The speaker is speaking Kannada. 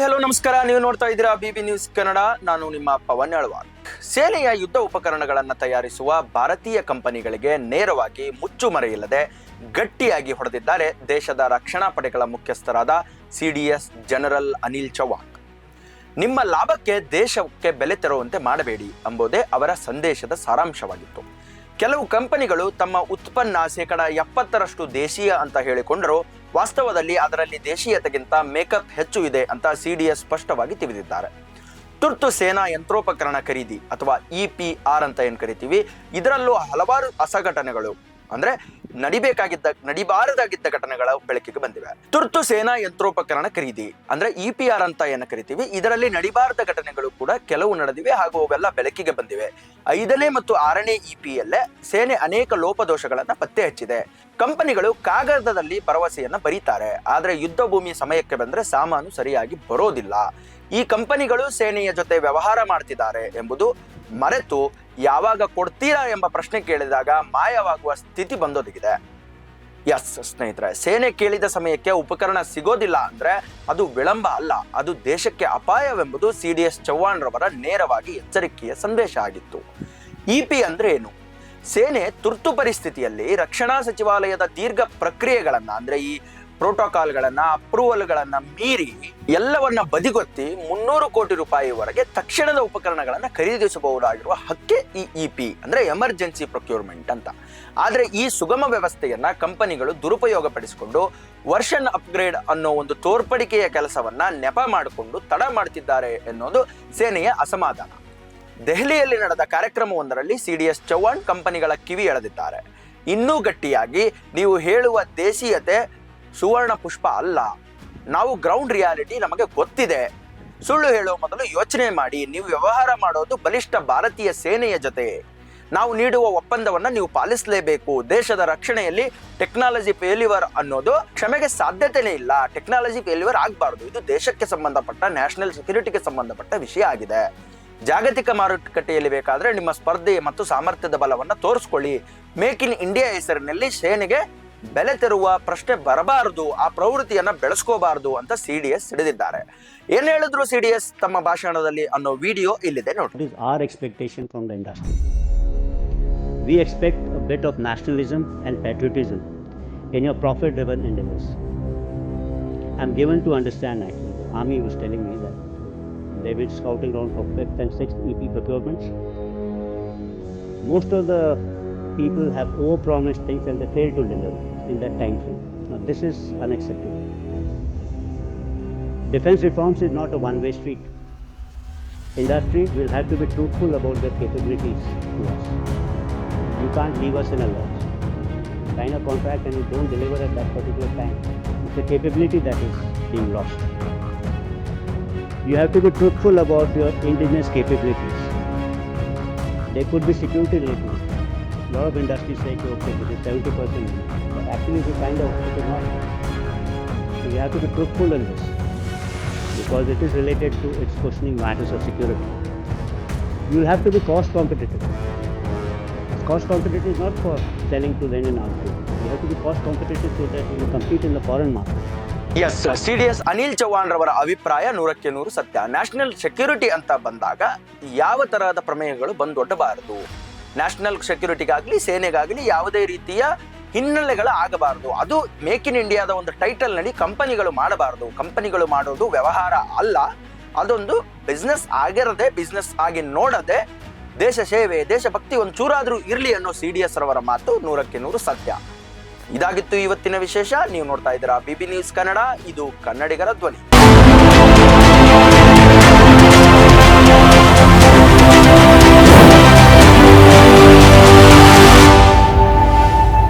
ಹಾಯ್ ಹಲೋ ನಮಸ್ಕಾರ. ನೀವು ನೋಡ್ತಾ ಇದ್ದೀರಾ ಬಿಬಿ ನ್ಯೂಸ್ ಕನ್ನಡ. ನಾನು ನಿಮ್ಮ ಪವನ್ ಅಳ್ವಾರ್. ಸೇನೆಯ ಯುದ್ಧ ಉಪಕರಣಗಳನ್ನು ತಯಾರಿಸುವ ಭಾರತೀಯ ಕಂಪನಿಗಳಿಗೆ ನೇರವಾಗಿ ಮುಚ್ಚುಮರೆಯಿಲ್ಲದೆ ಗಟ್ಟಿಯಾಗಿ ಹೊಡೆದಿದ್ದಾರೆ ದೇಶದ ರಕ್ಷಣಾ ಪಡೆಗಳ ಮುಖ್ಯಸ್ಥರಾದ ಸಿಡಿಎಸ್ ಜನರಲ್ ಅನಿಲ್ ಚೌಹಾಣ್. ನಿಮ್ಮ ಲಾಭಕ್ಕೆ ದೇಶಕ್ಕೆ ಬೆಲೆ ತೆರುವಂತೆ ಮಾಡಬೇಡಿ ಎಂಬುದೇ ಅವರ ಸಂದೇಶದ ಸಾರಾಂಶವಾಗಿತ್ತು. ಕೆಲವು ಕಂಪನಿಗಳು ತಮ್ಮ ಉತ್ಪನ್ನ 70% ದೇಶೀಯ ಅಂತ ಹೇಳಿಕೊಂಡರೂ ವಾಸ್ತವದಲ್ಲಿ ಅದರಲ್ಲಿ ದೇಶೀಯತೆಗಿಂತ ಮೇಕಪ್ ಹೆಚ್ಚು ಇದೆ ಅಂತ ಸಿಡಿಎಸ್ ಸ್ಪಷ್ಟವಾಗಿ ತಿಳಿದಿದ್ದಾರೆ. ತುರ್ತು ಸೇನಾ ಯಂತ್ರೋಪಕರಣ ಖರೀದಿ ಅಥವಾ EPR ಅಂತ ಏನು ಕರಿತೀವಿ, ಇದರಲ್ಲೂ ಹಲವಾರು ಅಸಘಟನೆಗಳು ಅಂದ್ರೆ ನಡಿಬಾರದಾಗಿದ್ದ ಘಟನೆಗಳು ಬೆಳಕಿಗೆ ಬಂದಿವೆ. ತುರ್ತು ಸೇನಾ ಯಂತ್ರೋಪಕರಣ ಖರೀದಿ ಅಂದ್ರೆ EPR ಅಂತ ಏನು ಕರಿತೀವಿ, ಇದರಲ್ಲಿ ನಡಿಬಾರದ ಘಟನೆಗಳು ಕೂಡ ಕೆಲವು ನಡೆದಿವೆ ಹಾಗೂ ಅವೆಲ್ಲ ಬೆಳಕಿಗೆ ಬಂದಿವೆ. 5ನೇ ಮತ್ತು 6ನೇ EPಯಲ್ಲೇ ಸೇನೆ ಅನೇಕ ಲೋಪದೋಷಗಳನ್ನ ಪತ್ತೆ ಹಚ್ಚಿದೆ. ಕಂಪನಿಗಳು ಕಾಗದದಲ್ಲಿ ಭರವಸೆಯನ್ನ ಬರೀತಾರೆ, ಆದ್ರೆ ಯುದ್ಧ ಭೂಮಿ ಸಮಯಕ್ಕೆ ಬಂದ್ರೆ ಸಾಮಾನು ಸರಿಯಾಗಿ ಬರೋದಿಲ್ಲ. ಈ ಕಂಪನಿಗಳು ಸೇನೆಯ ಜೊತೆ ವ್ಯವಹಾರ ಮಾಡ್ತಿದ್ದಾರೆ ಎಂಬುದು ಮರೆತು ಯಾವಾಗ ಕೊಡ್ತೀರಾ ಎಂಬ ಪ್ರಶ್ನೆ ಕೇಳಿದಾಗ ಮಾಯವಾಗುವ ಸ್ಥಿತಿ ಬಂದೊದಗಿದೆ. ಎಸ್ ಸ್ನೇಹಿತರೆ, ಸೇನೆ ಕೇಳಿದ ಸಮಯಕ್ಕೆ ಉಪಕರಣ ಸಿಗೋದಿಲ್ಲ ಅಂದ್ರೆ ಅದು ವಿಳಂಬ ಅಲ್ಲ, ಅದು ದೇಶಕ್ಕೆ ಅಪಾಯವೆಂಬುದು ಸಿಡಿಎಸ್ ಚೌಹಾಣ್ ರವರ ನೇರವಾಗಿ ಎಚ್ಚರಿಕೆಯ ಸಂದೇಶ ಆಗಿತ್ತು. EP ಅಂದ್ರೆ ಏನು? ಸೇನೆ ತುರ್ತು ಪರಿಸ್ಥಿತಿಯಲ್ಲಿ ರಕ್ಷಣಾ ಸಚಿವಾಲಯದ ದೀರ್ಘ ಪ್ರಕ್ರಿಯೆಗಳನ್ನ ಅಂದ್ರೆ ಈ ಪ್ರೋಟೋಕಾಲ್ಗಳನ್ನ ಅಪ್ರೂವಲ್ಗಳನ್ನ ಮೀರಿ ಎಲ್ಲವನ್ನ ಬದಿಗೊತ್ತಿ 300 ಕೋಟಿ ರೂಪಾಯಿವರೆಗೆ ತಕ್ಷಣದ ಉಪಕರಣಗಳನ್ನ ಖರೀದಿಸಬಹುದಾಗಿರುವ ಹಕ್ಕೆ ಈ EP ಅಂದ್ರೆ ಎಮರ್ಜೆನ್ಸಿ ಪ್ರೊಕ್ಯೂರ್ಮೆಂಟ್ ಅಂತ. ಆದ್ರೆ ಈ ಸುಗಮ ವ್ಯವಸ್ಥೆಯನ್ನ ಕಂಪನಿಗಳು ದುರುಪಯೋಗ ಪಡಿಸಿಕೊಂಡು ವರ್ಷನ್ ಅಪ್ಗ್ರೇಡ್ ಅನ್ನೋ ಒಂದು ತೋರ್ಪಡಿಕೆಯ ಕೆಲಸವನ್ನ ನೆಪ ಮಾಡಿಕೊಂಡು ತಡ ಮಾಡ್ತಿದ್ದಾರೆ ಎನ್ನುವುದು ಸೇನೆಯ ಅಸಮಾಧಾನ. ದೆಹಲಿಯಲ್ಲಿ ನಡೆದ ಕಾರ್ಯಕ್ರಮವೊಂದರಲ್ಲಿ ಸಿಡಿಎಸ್ ಚೌಹಾಣ್ ಕಂಪನಿಗಳ ಕಿವಿ ಎಳೆದಿದ್ದಾರೆ. ಇನ್ನೂ ಗಟ್ಟಿಯಾಗಿ, ನೀವು ಹೇಳುವ ದೇಶೀಯತೆ ಸುವರ್ಣ ಪುಷ್ಪ ಅಲ್ಲ, ನಾವು ಗ್ರೌಂಡ್ ರಿಯಾಲಿಟಿ ನಮಗೆ ಗೊತ್ತಿದೆ. ಸುಳ್ಳು ಹೇಳುವ ಮೊದಲು ಯೋಚನೆ ಮಾಡಿ. ನೀವು ವ್ಯವಹಾರ ಮಾಡೋದು ಬಲಿಷ್ಠ ಭಾರತೀಯ ಸೇನೆಯ ಜೊತೆ. ನಾವು ನೀಡುವ ಒಪ್ಪಂದವನ್ನ ನೀವು ಪಾಲಿಸಲೇಬೇಕು. ದೇಶದ ರಕ್ಷಣೆಯಲ್ಲಿ ಟೆಕ್ನಾಲಜಿ ಫೇಲ್ಯೂರ್ ಅನ್ನೋದು ಕ್ಷಮೆಗೆ ಸಾಧ್ಯತೆನೇ ಇಲ್ಲ. ಟೆಕ್ನಾಲಜಿ ಫೇಲ್ಯೂರ್ ಆಗಬಾರ್ದು. ಇದು ದೇಶಕ್ಕೆ ಸಂಬಂಧಪಟ್ಟ ನ್ಯಾಷನಲ್ ಸೆಕ್ಯೂರಿಟಿಗೆ ಸಂಬಂಧಪಟ್ಟ ವಿಷಯ ಆಗಿದೆ. ಜಾಗತಿಕ ಮಾರುಕಟ್ಟೆಯಲ್ಲಿ ಬೇಕಾದ್ರೆ ನಿಮ್ಮ ಸ್ಪರ್ಧೆ ಮತ್ತು ಸಾಮರ್ಥ್ಯದ ಬಲವನ್ನು ತೋರಿಸ್ಕೊಳ್ಳಿ. ಮೇಕ್ ಇನ್ ಇಂಡಿಯಾ ಹೆಸರಿನಲ್ಲಿ ಸೇನೆಗೆ ಬೆಲೆ ತೆರುವ ಪ್ರಶ್ನೆ ಬರಬಾರದು, ಆ ಪ್ರವೃತ್ತಿಯನ್ನ ಬೆಳೆಸ್ಕೋಬಾರದು ಅಂತ ಸಿಡಿಎಸ್ ಹಿಡಿದಿದ್ದಾರೆ. ಏನ್ ಹೇಳಿದ್ರು ಸಿಡಿಎಸ್ ತಮ್ಮ ಭಾಷಣದಲ್ಲಿ ಅನ್ನೋ ವಿಡಿಯೋ ಇಲ್ಲಿದೆ ನೋಡಿ. What is our expectation from the industry? We expect a bit of nationalism and patriotism in your profit-driven endeavors. I'm given to understand actually, the army was telling me that they've been scouting around for 5th and 6th EP procurements. Most of the people have overpromised things and they fail to deliver in that time frame. Now this is unacceptable. Defense reforms is not a one-way street. Industry will have to be truthful about their capabilities to us. You can't leave us in a loss. Sign a contract and you don't deliver at that particular time. It's the capability that is being lost. You have to be truthful about your indigenous capabilities. There could be security related. A lot of industries say, okay, this is 70%, but actually if you find out it is not. So you have to be truthful in this because it is related to its questioning matters of security. You will have to be cost competitive. Cost competitive is not for selling to the Indian army. You have to be cost competitive so that you will compete in the foreign market. Yes, CDS Anil Chauhan ರವರ ಅಭಿಪ್ರಾಯ 100% ಸತ್ಯ. ನ್ಯಾಷನಲ್ ಸೆಕ್ಯೂರಿಟಿ ಅಂತ ಬಂದಾಗ ಯಾವ ತರಹದ ಪ್ರಮೇಯಗಳು ಬಂದೊಡ್ಡಬಾರದು. ನ್ಯಾಷನಲ್ ಸೆಕ್ಯೂರಿಟಿಗಾಗಲಿ ಸೇನೆಗಾಗಲಿ ಯಾವುದೇ ರೀತಿಯ ಹಿನ್ನೆಲೆಗಳು ಆಗಬಾರದು. ಅದು ಮೇಕ್ ಇನ್ ಇಂಡಿಯಾದ ಒಂದು ಟೈಟಲ್ ನಲ್ಲಿ ಕಂಪನಿಗಳು ಮಾಡಬಾರದು. ಕಂಪನಿಗಳು ಮಾಡೋದು ವ್ಯವಹಾರ ಅಲ್ಲ, ಅದೊಂದು ಬಿಸ್ನೆಸ್ ಆಗಿರದೆ, ಬಿಸ್ನೆಸ್ ಆಗಿ ನೋಡದೆ ದೇಶ ಸೇವೆ, ದೇಶಭಕ್ತಿ ಒಂದು ಚೂರಾದ್ರೂ ಇರಲಿ ಅನ್ನೋ ಸಿಡಿಎಸ್ ರವರ ಮಾತು 100% ಸತ್ಯ. ಇದಾಗಿತ್ತು ಇವತ್ತಿನ ವಿಶೇಷ. ನೀವು ನೋಡ್ತಾ ಇದ್ದೀರಾ ಬಿಬಿ ನ್ಯೂಸ್ ಕನ್ನಡ. ಇದು ಕನ್ನಡಿಗರ ಧ್ವನಿ.